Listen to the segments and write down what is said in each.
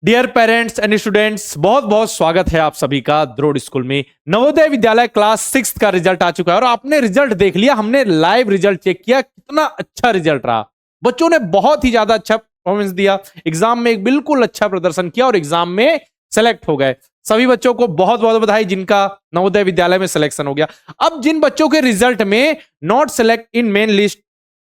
Dear parents and students, बहुत बहुत स्वागत है आप सभी का द्रोड़ स्कूल में। नवोदय विद्यालय क्लास 6 का रिजल्ट आ चुका है और आपने रिजल्ट देख लिया। हमने लाइव रिजल्ट चेक किया, कितना अच्छा रिजल्ट रहा। बच्चों ने बहुत ही ज्यादा अच्छा परफॉर्मेंस दिया, एग्जाम में एक बिल्कुल अच्छा प्रदर्शन किया और एग्जाम में सेलेक्ट हो गए। सभी बच्चों को बहुत बहुत बधाई जिनका नवोदय विद्यालय में सिलेक्शन हो गया। अब जिन बच्चों के रिजल्ट में not select in main list,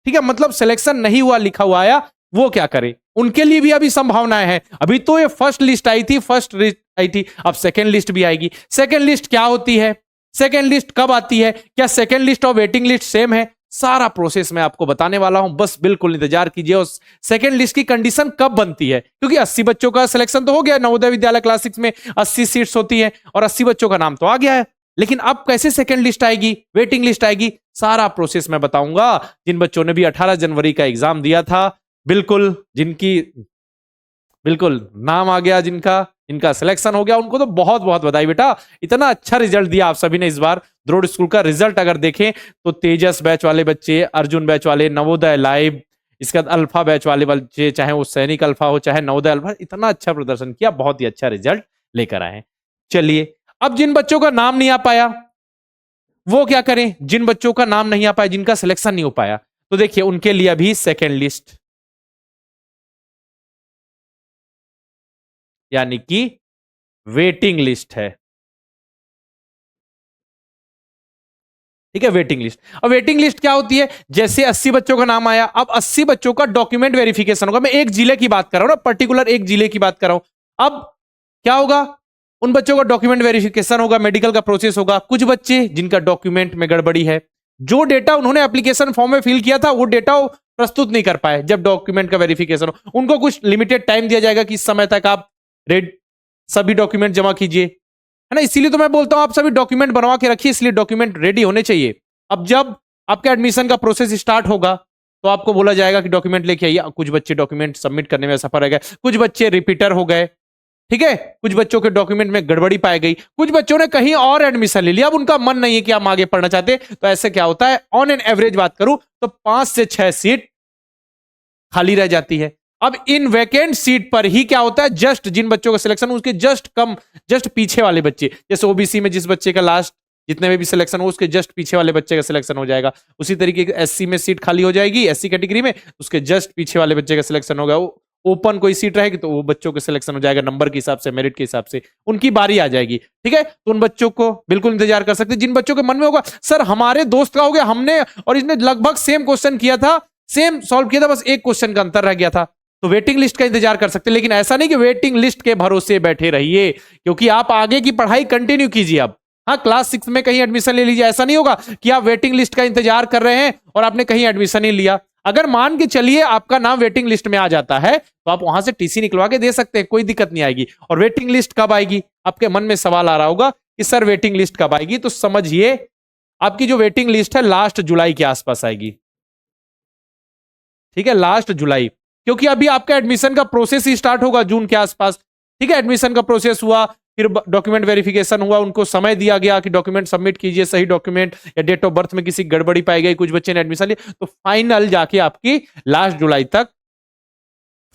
ठीक है, मतलब सिलेक्शन नहीं हुआ लिखा हुआ आया, वो क्या करे? उनके लिए भी अभी संभावनाएं हैं। अभी तो ये फर्स्ट लिस्ट आई थी, फर्स्ट लिस्ट आई थी, अब सेकंड लिस्ट भी आएगी। सेकंड लिस्ट क्या होती है, सेकंड लिस्ट कब आती है, क्या सेकंड लिस्ट और वेटिंग लिस्ट सेम है? सारा प्रोसेस मैं आपको बताने वाला हूं, बस बिल्कुल इंतजार कीजिए। और सेकंड लिस्ट की कंडीशन कब बनती है, क्योंकि 80 बच्चों का सिलेक्शन तो हो गया। नवोदय विद्यालय क्लास 6 में 80 सीट्स होती है और 80 बच्चों का नाम तो आ गया है। लेकिन अब कैसे सेकंड लिस्ट आएगी, वेटिंग लिस्ट आएगी, सारा प्रोसेस मैं बताऊंगा। जिन बच्चों ने भी 18 जनवरी का एग्जाम दिया था, बिल्कुल जिनकी बिल्कुल नाम आ गया, जिनका सिलेक्शन हो गया, उनको तो बहुत बहुत बधाई बेटा। इतना अच्छा रिजल्ट दिया आप सभी ने इस बार। द्रोड़ स्कूल का रिजल्ट अगर देखें तो तेजस बैच वाले बच्चे, अर्जुन बैच वाले, नवोदय लाइव, इसके बाद अल्फा बैच वाले बच्चे, चाहे वो सैनिक अल्फा हो चाहे नवोदय अल्फा, इतना अच्छा प्रदर्शन किया, बहुत ही अच्छा रिजल्ट लेकर आए। चलिए, अब जिन बच्चों का नाम नहीं आ पाया वो क्या करें? जिन बच्चों का नाम नहीं आ पाया, जिनका सिलेक्शन नहीं हो पाया, तो देखिए उनके लिए अभी सेकेंड लिस्ट यानी कि वेटिंग लिस्ट है। ठीक है, वेटिंग लिस्ट। अब वेटिंग लिस्ट क्या होती है? जैसे 80 बच्चों का नाम आया, अब 80 बच्चों का डॉक्यूमेंट वेरिफिकेशन होगा। मैं एक जिले की बात कर रहा हूं ना, पर्टिकुलर एक जिले की बात कर रहा हूं। अब क्या होगा? उन बच्चों का डॉक्यूमेंट वेरिफिकेशन होगा, मेडिकल का प्रोसेस होगा। कुछ बच्चे जिनका डॉक्यूमेंट में गड़बड़ी है, जो डेटा उन्होंने एप्लीकेशन फॉर्म में फिल किया था वो डेटा प्रस्तुत नहीं कर पाए, जब डॉक्यूमेंट का वेरिफिकेशन हो, उनको कुछ लिमिटेड टाइम दिया जाएगा कि इस समय तक आप रेड सभी डॉक्यूमेंट जमा कीजिए, है ना। इसीलिए तो मैं बोलता हूं आप सभी डॉक्यूमेंट बनवा के रखिए, इसलिए डॉक्यूमेंट रेडी होने चाहिए। अब जब आपका एडमिशन का प्रोसेस स्टार्ट होगा तो आपको बोला जाएगा कि डॉक्यूमेंट लेके आइए। कुछ बच्चे डॉक्यूमेंट सबमिट करने में सफल रह गए, कुछ बच्चे रिपीटर हो गए, ठीक है, कुछ बच्चों के डॉक्यूमेंट में गड़बड़ी पाई गई, कुछ बच्चों ने कहीं और एडमिशन ले लिया, अब उनका मन नहीं है कि हम आगे पढ़ना चाहते। तो ऐसे क्या होता है, ऑन एन एवरेज बात करूं तो 5 से 6 सीट खाली रह जाती है। अब इन वैकेंट सीट पर ही क्या होता है, जस्ट जिन बच्चों का सिलेक्शन उसके जस्ट पीछे वाले बच्चे, जैसे ओबीसी में जिस बच्चे का लास्ट जितने में भी सिलेक्शन हो उसके जस्ट पीछे वाले बच्चे का सिलेक्शन हो जाएगा। उसी तरीके एससी में सीट खाली हो जाएगी, एससी कैटेगरी में, उसके जस्ट पीछे वाले बच्चे का सिलेक्शन होगा। ओपन कोई सीट रहेगी तो वो बच्चों के सिलेक्शन हो जाएगा, नंबर के हिसाब से, मेरिट के हिसाब से उनकी बारी आ जाएगी। ठीक है, तो उन बच्चों को बिल्कुल इंतजार कर सकते हैं। जिन बच्चों के मन में होगा सर हमारे दोस्त का हो गया, हमने और इसने लगभग सेम क्वेश्चन किया था, सेम सॉल्व किया था, बस एक क्वेश्चन का अंतर रह गया था, तो वेटिंग लिस्ट का इंतजार कर सकते हैं। लेकिन ऐसा नहीं कि वेटिंग लिस्ट के भरोसे बैठे रहिए, क्योंकि आप आगे की पढ़ाई कंटिन्यू कीजिए। अब हाँ, क्लास 6 में कहीं एडमिशन ले लीजिए। ऐसा नहीं होगा कि आप वेटिंग लिस्ट का इंतजार कर रहे हैं और आपने कहीं एडमिशन नहीं लिया। अगर मान के चलिए आपका नाम वेटिंग लिस्ट में आ जाता है तो आप वहां से टीसी निकलवा के दे सकते हैं, कोई दिक्कत नहीं आएगी। और वेटिंग लिस्ट कब आएगी? आपके मन में सवाल आ रहा होगा कि सर वेटिंग लिस्ट कब आएगी, तो समझिए आपकी जो वेटिंग लिस्ट है लास्ट जुलाई के आसपास आएगी। ठीक है, लास्ट जुलाई, क्योंकि अभी आपका एडमिशन का प्रोसेस ही स्टार्ट होगा जून के आसपास। ठीक है, एडमिशन का प्रोसेस हुआ, फिर डॉक्यूमेंट वेरिफिकेशन हुआ, उनको समय दिया गया कि डॉक्यूमेंट सबमिट कीजिए, सही डॉक्यूमेंट, या डेट ऑफ बर्थ में किसी गड़बड़ी पाई गई, कुछ बच्चे ने एडमिशन लिया, तो फाइनल जाके आपकी लास्ट जुलाई तक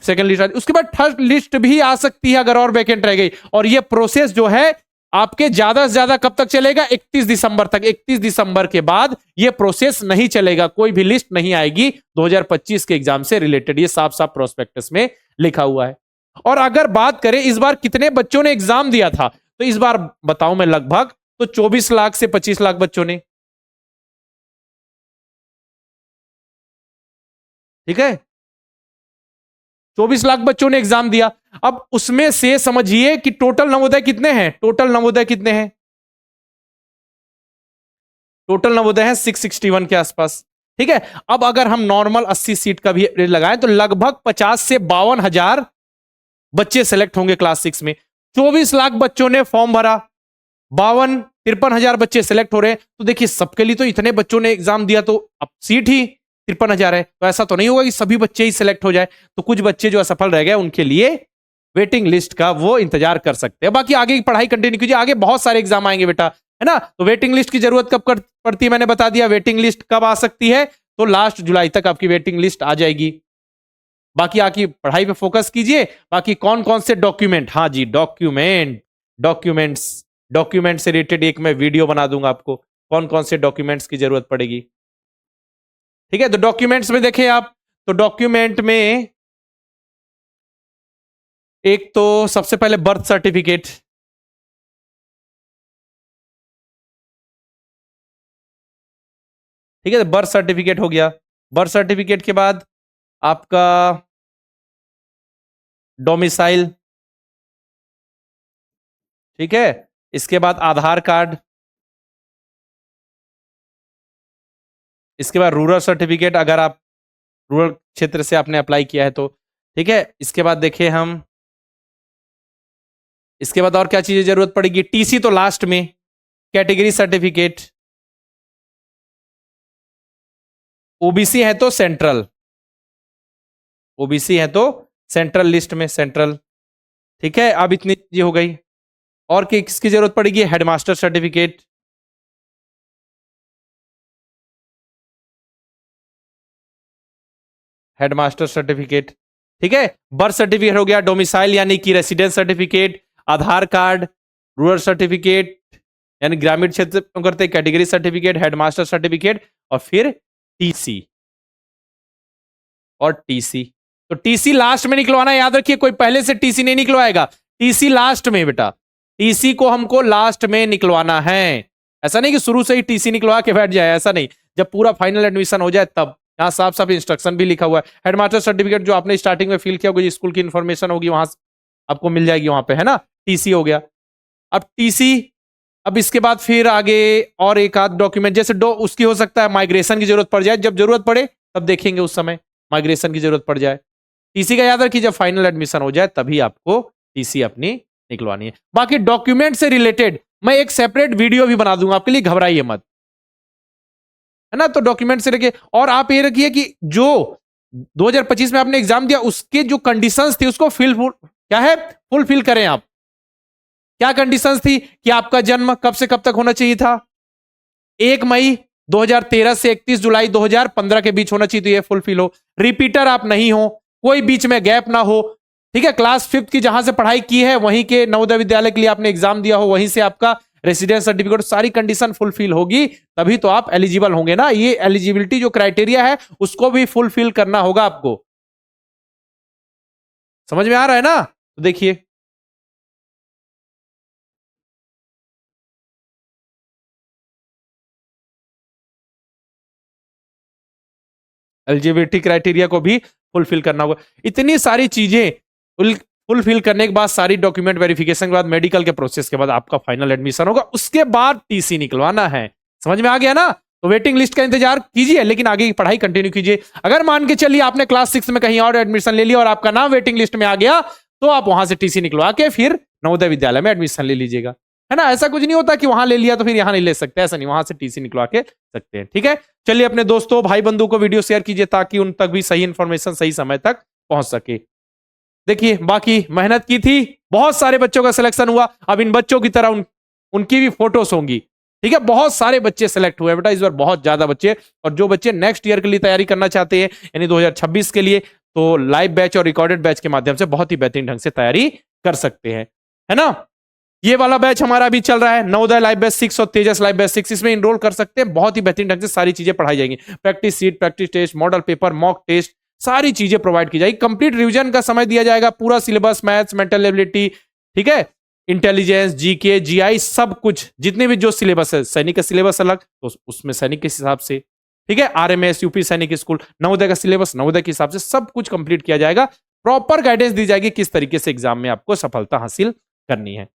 सेकंड लिस्ट आती। उसके बाद थर्ड लिस्ट भी आ सकती है अगर और वैकेंट रह गई। और ये प्रोसेस जो है आपके ज्यादा से ज्यादा कब तक चलेगा? 31 दिसंबर तक। 31 दिसंबर के बाद ये प्रोसेस नहीं चलेगा, कोई भी लिस्ट नहीं आएगी 2025 के एग्जाम से रिलेटेड। ये साफ साफ प्रोस्पेक्टस में लिखा हुआ है। और अगर बात करें इस बार कितने बच्चों ने एग्जाम दिया था, तो इस बार बताऊं मैं लगभग तो 24 लाख से 25 लाख बच्चों ने। ठीक है, 24 लाख बच्चों ने एग्जाम दिया। अब उसमें से समझिए कि टोटल नवोदय कितने हैं, टोटल नवोदय कितने हैं? टोटल नवोदय है 661 के आसपास। ठीक है, अब अगर हम नॉर्मल 80 सीट का भी रेट लगाएं तो लगभग 50 से 52 हजार बच्चे सेलेक्ट होंगे क्लास 6 में। 24 लाख बच्चों ने फॉर्म भरा, 53 हजार बच्चे सेलेक्ट हो रहे हैं। तो देखिए सबके लिए तो इतने बच्चों ने एग्जाम दिया, तो अब सीट ही 53 हजार है, तो ऐसा तो नहीं होगा कि सभी बच्चे ही सिलेक्ट हो जाए। तो कुछ बच्चे जो असफल रह गए उनके लिए वेटिंग लिस्ट का वो इंतजार कर सकते हैं। बाकी आगे की पढ़ाई कंटिन्यू कीजिए, आगे बहुत सारे एग्जाम आएंगे बेटा, है ना। तो वेटिंग लिस्ट की जरूरत कब पड़ती है मैंने बता दिया। वेटिंग लिस्ट कब आ सकती है? तो लास्ट जुलाई तक आपकी वेटिंग लिस्ट आ जाएगी। बाकी आकी पढ़ाई पे फोकस कीजिए। बाकी कौन कौन से डॉक्यूमेंट, हाँ जी डॉक्यूमेंट से रिलेटेड एक मैं वीडियो बना दूंगा आपको, कौन कौन से डॉक्यूमेंट्स की जरूरत पड़ेगी। ठीक है, तो डॉक्यूमेंट्स में देखें आप, तो डॉक्यूमेंट में एक तो सबसे पहले बर्थ सर्टिफिकेट, ठीक है, बर्थ सर्टिफिकेट हो गया। बर्थ सर्टिफिकेट के बाद आपका डोमिसाइल, ठीक है, इसके बाद आधार कार्ड, इसके बाद रूरल सर्टिफिकेट अगर आप रूरल क्षेत्र से आपने अप्लाई किया है तो, ठीक है। इसके बाद देखिए हम, इसके बाद और क्या चीजें जरूरत पड़ेगी, टीसी तो लास्ट में, कैटेगरी सर्टिफिकेट, ओबीसी है तो सेंट्रल, ओबीसी है तो सेंट्रल लिस्ट में सेंट्रल, ठीक है। अब इतनी चीजें हो गई, और किसकी जरूरत पड़ेगी, हेडमास्टर सर्टिफिकेट, हेडमास्टर सर्टिफिकेट, ठीक है। बर्थ सर्टिफिकेट हो गया, डोमिसाइल यानी कि रेसिडेंस सर्टिफिकेट, आधार कार्ड, रूरल सर्टिफिकेट यानी ग्रामीण क्षेत्र में करते, कैटेगरी सर्टिफिकेट, हेडमास्टर सर्टिफिकेट, और फिर टीसी, और टीसी। तो टीसी लास्ट में निकलवाना, याद रखिए, कोई पहले से टीसी नहीं निकलवाएगा, टीसी लास्ट में बेटा, टीसी को हमको लास्ट में निकलवाना है। ऐसा नहीं कि शुरू से ही टीसी निकलवा के बैठ जाए, ऐसा नहीं, जब पूरा फाइनल एडमिशन हो जाए तब। यहां साफ साफ इंस्ट्रक्शन भी लिखा हुआ है। हेडमास्टर सर्टिफिकेट जो आपने स्टार्टिंग में फिल किया होगा, स्कूल की इंफॉर्मेशन होगी वहां आपको मिल जाएगी वहां पे, है ना। टीसी हो गया। अब टीसी, अब इसके बाद फिर आगे और एक आध डॉक्यूमेंट, जैसे उसकी हो सकता है माइग्रेशन की जरूरत पड़ जाए, जब जरूरत पड़े तब देखेंगे, उस समय माइग्रेशन की जरूरत पड़ जाए। टीसी का याद रखिए, जब फाइनल एडमिशन हो जाए तभी आपको टीसी अपनी निकलवानी है। बाकी डॉक्यूमेंट से रिलेटेड मैं एक सेपरेट वीडियो भी बना दूंगा आपके लिए, घबराइए मत, है ना। तो डॉक्यूमेंट से रखिए, और आप ये रखिए कि जो 2025 में आपने एग्जाम दिया उसके जो कंडीशंस थी उसको क्या है, फुलफिल करें आप। क्या कंडीशंस थी कि आपका जन्म कब से कब तक होना चाहिए था, 1 मई 2013 से 31 जुलाई 2015 के बीच होना चाहिए, तो ये फुलफिल हो। रिपीटर आप नहीं हो, कोई बीच में गैप ना हो, ठीक है। क्लास 5th की जहां से पढ़ाई की है वहीं के नवोदय विद्यालय के लिए आपने एग्जाम दिया हो, वहीं से आपका रेसिडेंस सर्टिफिकेट, सारी कंडीशन फुलफिल होगी तभी तो आप एलिजिबल होंगे ना। ये एलिजिबिलिटी जो क्राइटेरिया है उसको भी फुलफिल करना होगा आपको। समझ में आ रहा है ना। तो देखिए, एलिजिबिलिटी क्राइटेरिया को भी फुलफिल करना होगा। इतनी सारी चीजें फुलफिल करने के बाद, सारी डॉक्यूमेंट वेरिफिकेशन के बाद, मेडिकल के प्रोसेस के बाद आपका फाइनल एडमिशन होगा, उसके बाद टीसी निकलवाना है। समझ में आ गया ना। तो वेटिंग लिस्ट का इंतजार कीजिए, लेकिन आगे की पढ़ाई कंटिन्यू कीजिए। अगर मान के चलिए आपने क्लास 6 में कहीं और एडमिशन ले लिया और आपका नाम वेटिंग लिस्ट में आ गया, तो आप वहां से टीसी निकलवा के फिर नवोदय विद्यालय में एडमिशन ले लीजिएगा, है ना। ऐसा कुछ नहीं होता कि वहां ले लिया तो फिर यहां नहीं ले सकते, ऐसा नहीं, वहां से टीसी निकलवा के सकते हैं, ठीक है। चलिए अपने दोस्तों भाई बंधु को वीडियो शेयर कीजिए ताकि उन तक भी सही इंफॉर्मेशन सही समय तक पहुंच सके। देखिए, बाकी मेहनत की थी, बहुत सारे बच्चों का सिलेक्शन हुआ। अब इन बच्चों की तरह उनकी भी फोटोज होंगी, ठीक है। बहुत सारे बच्चे सेलेक्ट हुए बेटा इस बार, बहुत ज्यादा बच्चे। और जो बच्चे नेक्स्ट ईयर के लिए तैयारी करना चाहते हैं, यानी 2026 के लिए, तो लाइव बैच और रिकॉर्डेड बैच के माध्यम से बहुत ही बेहतरीन ढंग से तैयारी कर सकते हैं, है ना। ये वाला बैच हमारा अभी चल रहा है, नवोदय लाइव बैच 6 और तेजस लाइव बैच 6, इसमें इनरोल कर सकते हैं। बहुत ही बेहतरीन ढंग से सारी चीजें पढ़ाई जाएंगी, practice sheet, practice test, model paper, mock test, सारी चीजें प्रोवाइड की जाएगी। कंप्लीट रिवीजन का समय दिया जाएगा, पूरा सिलेबस, मैथ्स, मेंटल एबिलिटी, ठीक है, इंटेलिजेंस, जीके, जीआई, सब कुछ, जितने भी जो सिलेबस है, सैनिक का सिलेबस अलग तो उसमें सैनिक के हिसाब से, ठीक है, आरएमएस, यूपी सैनिक स्कूल, नवोदय का सिलेबस नवोदय के हिसाब से सब कुछ कंप्लीट किया जाएगा। प्रॉपर गाइडेंस दी जाएगी किस तरीके से एग्जाम में आपको सफलता हासिल करनी है।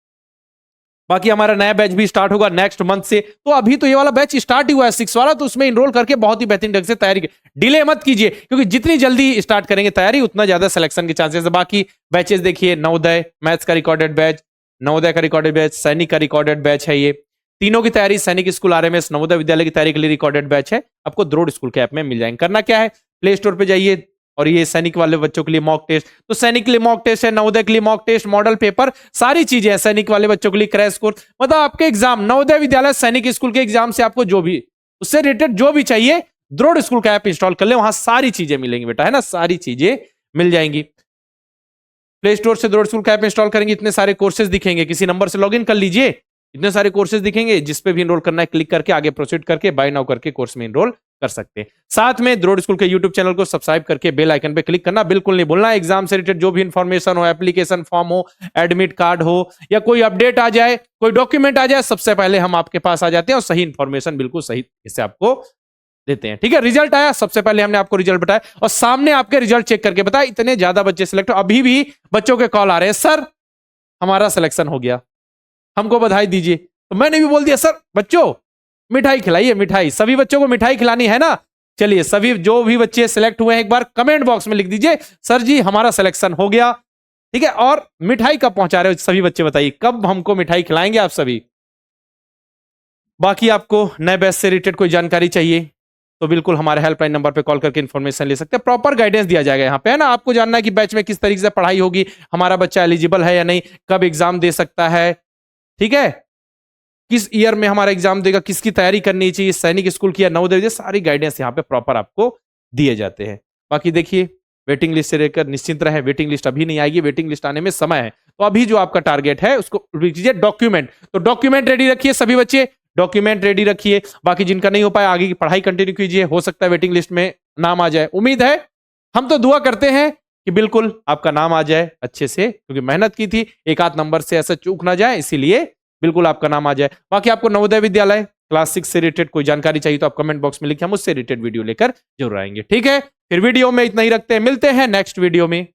बाकी हमारा नया बैच भी स्टार्ट होगा नेक्स्ट मंथ से। तो अभी तो ये वाला बैच स्टार्ट ही हुआ है 6 वाला, तो उसमें इनरोल करके बहुत ही बेहतरीन ढंग से तैयारी, डिले मत कीजिए, क्योंकि जितनी जल्दी स्टार्ट करेंगे तैयारी उतना ज्यादा सिलेक्शन के चांसेस है। बाकी बैचेस देखिए, नवोदय मैथ्स का रिकॉर्डेड बैच, नवोदय का रिकॉर्डेड बैच, सैनिक का रिकॉर्डेड बैच है। ये तीनों की तैयारी, सैनिक स्कूल, आरएमएस, नवोदय विद्यालय की तैयारी के लिए रिकॉर्डेड बैच है, आपको द्रोड़ स्कूल के ऐप में मिल जाएंगे। करना क्या है, प्ले स्टोर पर जाइए, और ये सैनिक वाले बच्चों के लिए मॉक टेस्ट, तो सैनिक के लिए मॉक टेस्ट है, नवोदय के लिए मॉक टेस्ट, मॉडल पेपर, सारी चीजें हैं। सैनिक वाले बच्चों के लिए क्रैश कोर्स, मतलब आपके एग्जाम नवोदय विद्यालय सैनिक स्कूल के एग्जाम से आपको जो भी उससे रिलेटेड जो भी चाहिए, द्रोड़ स्कूल का ऐप इंस्टॉल कर ले, वहां सारी चीजें मिलेंगी बेटा, है ना, सारी चीजें मिल जाएंगी। प्ले स्टोर से द्रोड़ स्कूल का ऐप इंस्टॉल करेंगे, इतने सारे कोर्सेज दिखेंगे, किसी नंबर से लॉगिन कर लीजिए, इतने सारे कोर्सेज दिखेंगे, जिस पे भी इनरोल करना है क्लिक करके आगे प्रोसीड करके बाय नाउ करके कोर्स में इनरोल कर सकते हैं। साथ में द्रोड़ स्कूल के यूट्यूब चैनल को सब्सक्राइब करके बेल आइकन पे क्लिक करना बिल्कुल नहीं भूलना। एग्जाम से रिलेटेड जो भी इंफॉर्मेशन हो, एप्लीकेशन फॉर्म हो, एडमिट कार्ड हो, या कोई अपडेट आ जाए, कोई डॉक्यूमेंट आ जाए, सबसे पहले हम आपके पास आ जाते हैं और सही इंफॉर्मेशन बिल्कुल सही से आपको देते हैं। ठीक है, रिजल्ट आया, सबसे पहले हमने आपको रिजल्ट बताया और सामने आपके रिजल्ट चेक करके बताया। इतने ज्यादा बच्चे सिलेक्ट, अभी भी बच्चों के कॉल आ रहे हैं, सर हमारा सिलेक्शन हो गया, हमको बधाई दीजिए। तो मैंने भी बोल दिया, सर बच्चों मिठाई खिलाइए, मिठाई, सभी बच्चों को मिठाई खिलानी है ना। चलिए, सभी जो भी बच्चे सिलेक्ट हुए हैं एक बार कमेंट बॉक्स में लिख दीजिए, सर जी हमारा सिलेक्शन हो गया। ठीक है, और मिठाई कब पहुंचा रहे हो सभी बच्चे, बताइए कब हमको मिठाई खिलाएंगे आप सभी। बाकी आपको नए बैच से रिलेटेड कोई जानकारी चाहिए तो बिल्कुल हमारे हेल्पलाइन नंबर पे कॉल करके इन्फॉर्मेशन ले सकते हैं, प्रॉपर गाइडेंस दिया जाएगा यहाँ पे, है ना। आपको जानना है कि बैच में किस तरीके से पढ़ाई होगी, हमारा बच्चा एलिजिबल है या नहीं, कब एग्जाम दे सकता है, ठीक है, किस ईयर में हमारा एग्जाम देगा, किसकी तैयारी करनी चाहिए, सैनिक स्कूल की या नवोदय, सारी गाइडेंस यहाँ पे प्रॉपर आपको दिए जाते हैं। बाकी देखिए, वेटिंग लिस्ट से लेकर निश्चिंत रहे, वेटिंग लिस्ट अभी नहीं आएगी, वेटिंग लिस्ट आने में समय है। तो अभी जो आपका टारगेट है उसको कीजिए, डॉक्यूमेंट, तो डॉक्यूमेंट रेडी रखिए सभी बच्चे, डॉक्यूमेंट रेडी रखिए। बाकी जिनका नहीं हो पाया आगे की पढ़ाई कंटिन्यू कीजिए, हो सकता है वेटिंग लिस्ट में नाम आ जाए, उम्मीद है, हम तो दुआ करते हैं कि बिल्कुल आपका नाम आ जाए अच्छे से, क्योंकि मेहनत की थी, एक आध नंबर से ऐसा चूक ना जाए, इसीलिए बिल्कुल आपका नाम आ जाए। बाकी आपको नवोदय विद्यालय क्लास 6 से रिलेटेड कोई जानकारी चाहिए तो आप कमेंट बॉक्स में लिखिए, हम उससे रिलेटेड वीडियो लेकर जरूर आएंगे। ठीक है, फिर वीडियो में इतना ही रखते हैं, मिलते हैं नेक्स्ट वीडियो में।